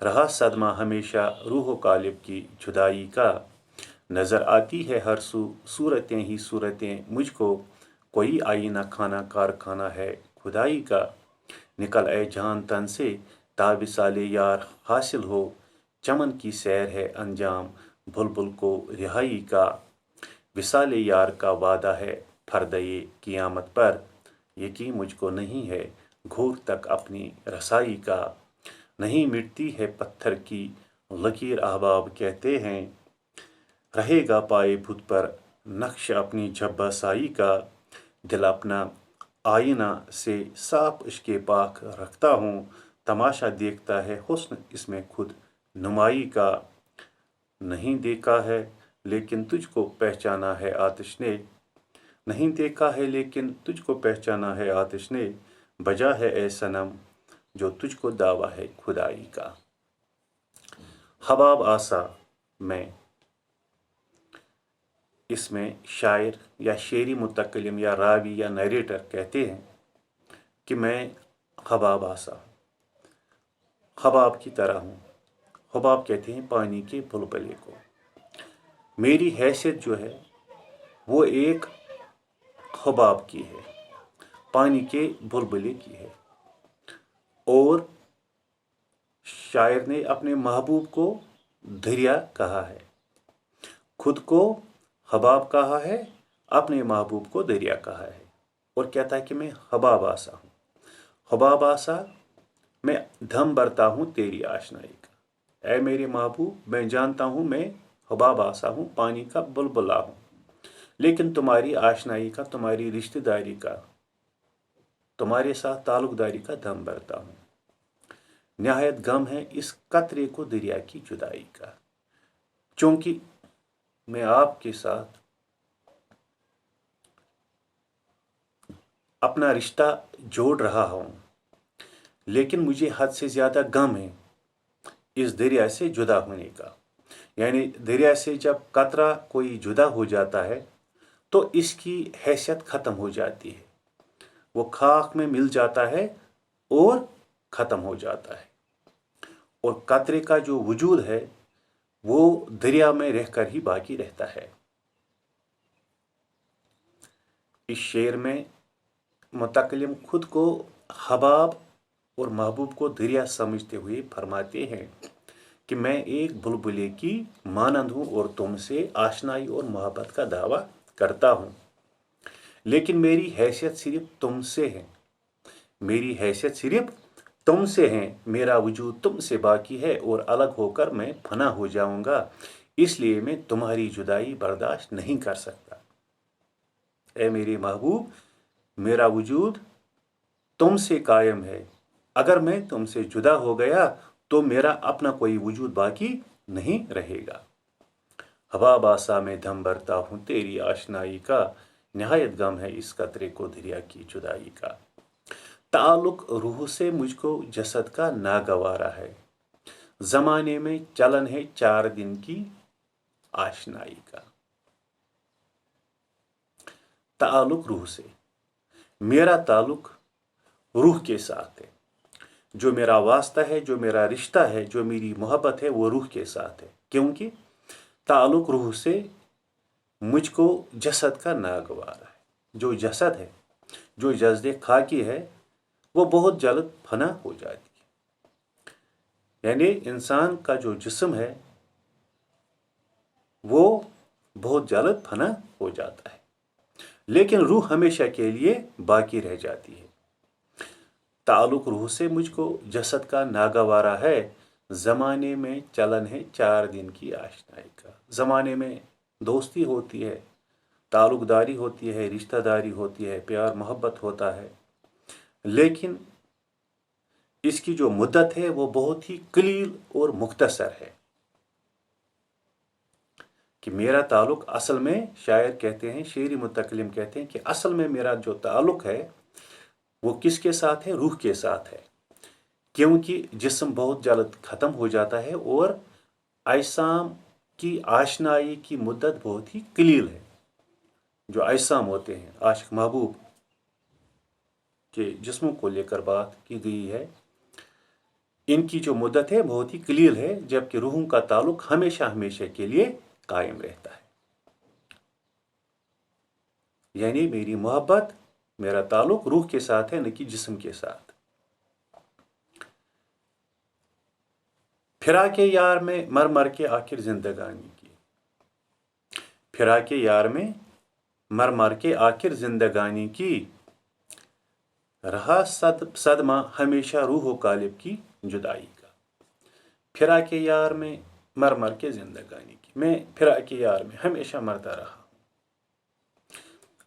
رہا صدمہ ہمیشہ روح و قالب کی جدائی کا، نظر آتی ہے ہر سو صورتیں ہی صورتیں مجھ کو، کوئی آئینہ کھانا کارخانہ ہے خدائی کا، نکل اے جان تن سے تا وصال یار حاصل ہو، چمن کی سیر ہے انجام بلبل کو رہائی کا، وصال یار کا وعدہ ہے پردہ قیامت پر، یقین مجھ کو نہیں ہے گھور تک اپنی رسائی کا، نہیں مٹتی ہے پتھر کی لکیر احباب کہتے ہیں، رہے گا پائے بت پر نقش اپنی جبہ سائی کا، دل اپنا آئینہ سے صاف عشق پاک رکھتا ہوں، تماشا دیکھتا ہے حسن اس میں خود نمائی کا، نہیں دیکھا ہے لیکن تجھ کو پہچانا ہے آتش نے، نہیں دیکھا ہے لیکن تجھ کو پہچانا ہے آتش نے، بجا ہے اے صنم جو تجھ کو دعویٰ ہے خدائی کا۔ حباب آسا میں اس میں شاعر یا شعری متکلم یا راوی یا نیریٹر کہتے ہیں کہ میں حباب آسا حباب کی طرح ہوں۔ حباب کہتے ہیں پانی کے بلبلے کو، میری حیثیت جو ہے وہ ایک حباب کی ہے، پانی کے بلبلے کی ہے، اور شاعر نے اپنے محبوب کو دریا کہا ہے، خود کو حباب کہا ہے، اپنے محبوب کو دریا کہا ہے، اور کہتا ہے کہ میں حباب آسا ہوں۔ حباب آسا میں دھم بھرتا ہوں تیری آشنائی کا، اے میرے محبوب میں جانتا ہوں میں حباب آسا ہوں، پانی کا بلبلا ہوں، لیکن تمہاری آشنائی کا، تمہاری رشتہ داری کا، تمہارے ساتھ تعلق داری کا دم بھرتا ہوں، نہایت غم ہے اس قطرے کو دریا کی جدائی کا، چونکہ میں آپ کے ساتھ اپنا رشتہ جوڑ رہا ہوں، لیکن مجھے حد سے زیادہ غم ہے اس دریا سے جدا ہونے کا، یعنی دریا سے جب قطرہ کوئی جدا ہو جاتا ہے تو اس کی حیثیت ختم ہو جاتی ہے، وہ خاک میں مل جاتا ہے اور ختم ہو جاتا ہے، اور قطرے کا جو وجود ہے وہ دریا میں رہ کر ہی باقی رہتا ہے۔ اس شعر میں متکلم خود کو حباب اور محبوب کو دریا سمجھتے ہوئے فرماتے ہیں کہ میں ایک بلبلے کی مانند ہوں اور تم سے آشنائی اور محبت کا دعویٰ کرتا ہوں، لیکن میری حیثیت صرف تم سے ہے، میری حیثیت صرف تم سے ہے، میرا وجود تم سے باقی ہے اور الگ ہو کر میں فنا ہو جاؤں گا، اس لیے میں تمہاری جدائی برداشت نہیں کر سکتا۔ اے میرے محبوب میرا وجود تم سے قائم ہے، اگر میں تم سے جدا ہو گیا تو میرا اپنا کوئی وجود باقی نہیں رہے گا۔ حباب آسا میں دم بھرتا ہوں تیری آشنائی کا، نہایت غم ہے اس قطرے کو دریا کی جدائی کا، تعلق روح سے مجھ کو جسد کا ناگوارا ہے، زمانے میں چلن ہے 4 دن کی آشنائی کا۔ تعلق روح سے، میرا تعلق روح کے ساتھ ہے، جو میرا واسطہ ہے، جو میرا رشتہ ہے، جو میری محبت ہے وہ روح کے ساتھ ہے، کیونکہ تعلق روح سے مجھ کو جسد کا ناگوارا ہے، جو جسد ہے، جو جسد خاکی ہے وہ بہت جلد فنا ہو جاتی ہے، یعنی انسان کا جو جسم ہے وہ بہت جلد فنا ہو جاتا ہے، لیکن روح ہمیشہ کے لیے باقی رہ جاتی ہے۔ تعلق روح سے مجھ کو جسد کا ناگوارا ہے، زمانے میں چلن ہے 4 دن کی آشنائی کا، زمانے میں دوستی ہوتی ہے، تعلق داری ہوتی ہے، رشتہ داری ہوتی ہے، پیار محبت ہوتا ہے، لیکن اس کی جو مدت ہے وہ بہت ہی قلیل اور مختصر ہے، کہ میرا تعلق اصل میں، شاعر کہتے ہیں، شعری متکلم کہتے ہیں کہ اصل میں میرا جو تعلق ہے وہ کس کے ساتھ ہے؟ روح کے ساتھ ہے، کیونکہ جسم بہت جلد ختم ہو جاتا ہے اور اجسام کی آشنائی کی مدت بہت ہی قلیل ہے۔ جو اجسام ہوتے ہیں، عاشق محبوب کے جسموں کو لے کر بات کی گئی ہے، ان کی جو مدت ہے بہت ہی قلیل ہے، جبکہ روحوں کا تعلق ہمیشہ ہمیشہ کے لیے قائم رہتا ہے۔ یعنی میری محبت، میرا تعلق روح کے ساتھ ہے، نہ کہ جسم کے ساتھ۔ پھرا کے یار میں مر مر کے آخر زندگانی کی، پھرا کے یار میں مر مر کے آخر زندگانی کی، رہا صدمہ ہمیشہ روح و قالب کی جدائی کا۔ پھرا کے یار میں مر مر کے زندگانی کی، میں پھرا کے یار میں ہمیشہ مرتا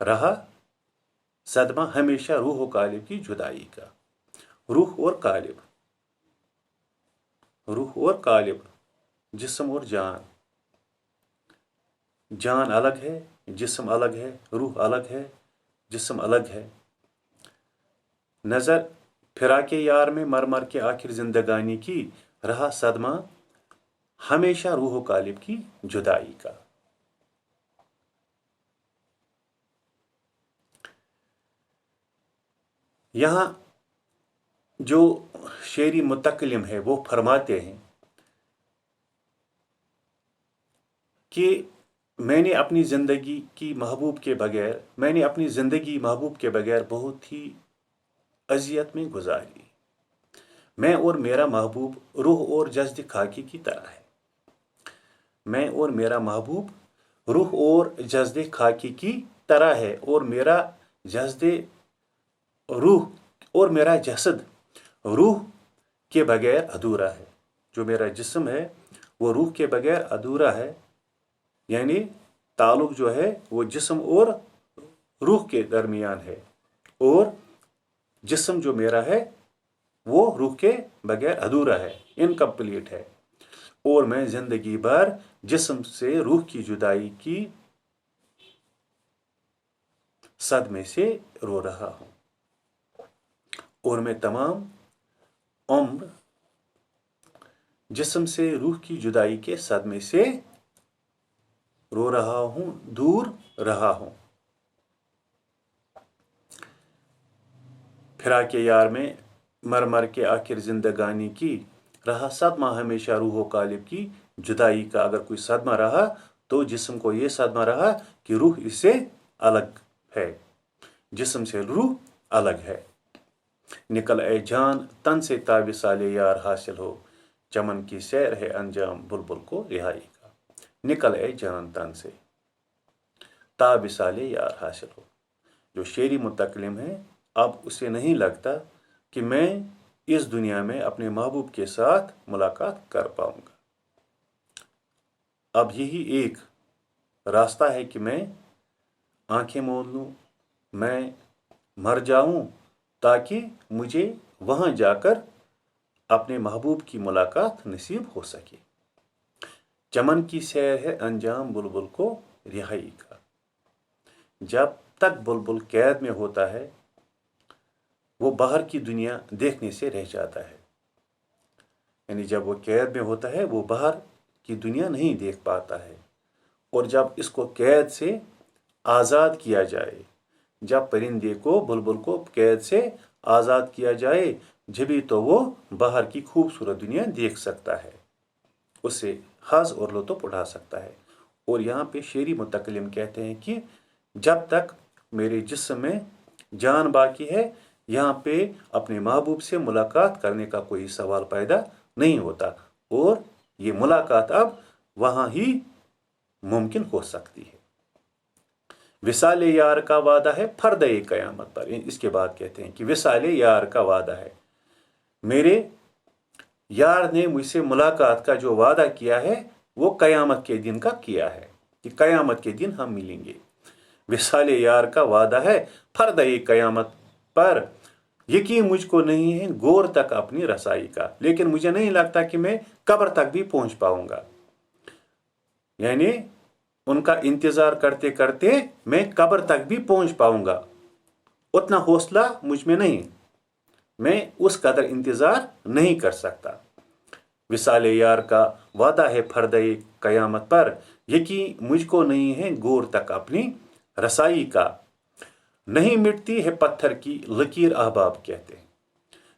رہا صدمہ ہمیشہ روح و قالب کی جدائی کا۔ روح اور قالب، روح اور قالب، جسم اور جان، جان الگ ہے، جسم الگ ہے، روح الگ ہے، جسم الگ ہے۔ نظر پھرا کے یار میں مر مر کے آخر زندگانی کی، رہا صدمہ ہمیشہ روح و قالب کی جدائی کا۔ یہاں جو شعری متکلم ہے وہ فرماتے ہیں کہ میں نے اپنی زندگی کی محبوب کے بغیر، میں نے اپنی زندگی محبوب کے بغیر بہت ہی اذیت میں گزاری۔ میں اور میرا محبوب روح اور جسد خاکی کی طرح ہے۔ میں اور میرا محبوب روح اور جسد خاکی کی طرح ہے، اور میرا جسد روح اور میرا جسد روح کے بغیر ادھورا ہے۔ جو میرا جسم ہے وہ روح کے بغیر ادھورا ہے، یعنی تعلق جو ہے وہ جسم اور روح کے درمیان ہے، اور جسم جو میرا ہے وہ روح کے بغیر ادھورا ہے، انکمپلیٹ ہے، اور میں زندگی بھر جسم سے روح کی جدائی کی صدمے سے رو رہا ہوں، اور میں تمام عمر جسم سے روح کی جدائی کے صدمے سے رو رہا ہوں، دور رہا ہوں۔ پھرا کے یار میں مر مر کے آخر زندگانی کی، رہا صدمہ ہمیشہ روح و قالب کی جدائی کا۔ اگر کوئی صدمہ رہا تو جسم کو یہ صدمہ رہا کہ روح اس سے الگ ہے، جسم سے روح الگ ہے۔ نکل اے جان تن سے تا وصال یار حاصل ہو، چمن کی سیر ہے انجام بلبل کو رہائی کا۔ نکل اے جان تن سے تا وصال یار حاصل ہو۔ جو شعری متکلم ہے، اب اسے نہیں لگتا کہ میں اس دنیا میں اپنے محبوب کے ساتھ ملاقات کر پاؤں گا۔ اب یہی ایک راستہ ہے کہ میں آنکھیں موند لوں، میں مر جاؤں، تاکہ مجھے وہاں جا کر اپنے محبوب کی ملاقات نصیب ہو سکے۔ چمن کی سیر ہے انجام بلبل کو رہائی کا۔ جب تک بلبل قید میں ہوتا ہے وہ باہر کی دنیا دیکھنے سے رہ جاتا ہے، یعنی جب وہ قید میں ہوتا ہے وہ باہر کی دنیا نہیں دیکھ پاتا ہے، اور جب اس کو قید سے آزاد کیا جائے، جب پرندے کو، بلبل کو قید سے آزاد کیا جائے، جبھی تو وہ باہر کی خوبصورت دنیا دیکھ سکتا ہے، اس سے حظ اور لطف اٹھا سکتا ہے۔ اور یہاں پہ شعری متکلم کہتے ہیں کہ جب تک میرے جسم میں جان باقی ہے، یہاں پہ اپنے محبوب سے ملاقات کرنے کا کوئی سوال پیدا نہیں ہوتا، اور یہ ملاقات اب وہاں ہی ممکن ہو سکتی ہے۔ وصال یار کا وعدہ ہے فرد قیامت پر۔ اس کے بعد کہتے ہیں کہ وصال یار کا وعدہ ہے، میرے یار نے مجھ سے ملاقات کا جو وعدہ کیا ہے وہ قیامت کے دن کا کیا ہے، کہ قیامت کے دن ہم ملیں گے۔ وصال یار کا وعدہ ہے فرد قیامت پر، یقین مجھ کو نہیں ہے گور تک اپنی رسائی کا، لیکن مجھے نہیں لگتا کہ میں قبر تک بھی پہنچ پاؤں گا، یعنی ان کا انتظار کرتے کرتے میں قبر تک بھی پہنچ پاؤں گا، اتنا حوصلہ مجھ میں نہیں، میں اس قدر انتظار نہیں کر سکتا۔ وصال یار کا وعدہ ہے فرد قیامت پر، یقین مجھ کو نہیں ہے گور تک اپنی رسائی کا۔ نہیں مٹتی ہے پتھر کی لکیر احباب کہتے ہیں،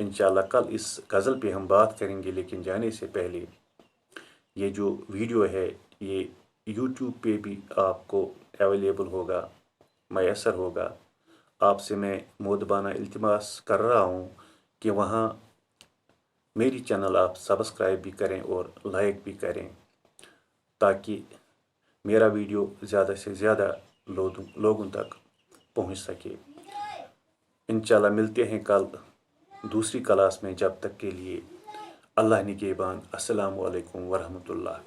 انشاءاللہ کل اس غزل پہ ہم بات کریں گے، لیکن جانے سے پہلے یہ جو ویڈیو ہے یہ یوٹیوب پہ بھی آپ کو اویلیبل ہوگا، میسر ہوگا۔ آپ سے میں مودبانہ التماس کر رہا ہوں کہ وہاں میری چینل آپ سبسکرائب بھی کریں اور لائک بھی کریں، تاکہ میرا ویڈیو زیادہ سے زیادہ لوگوں تک پہنچ سکے۔ انشاءاللہ ملتے ہیں کل دوسری کلاس میں، جب تک کے لیے اللہ نگہبان۔ السلام علیکم ورحمۃ اللہ۔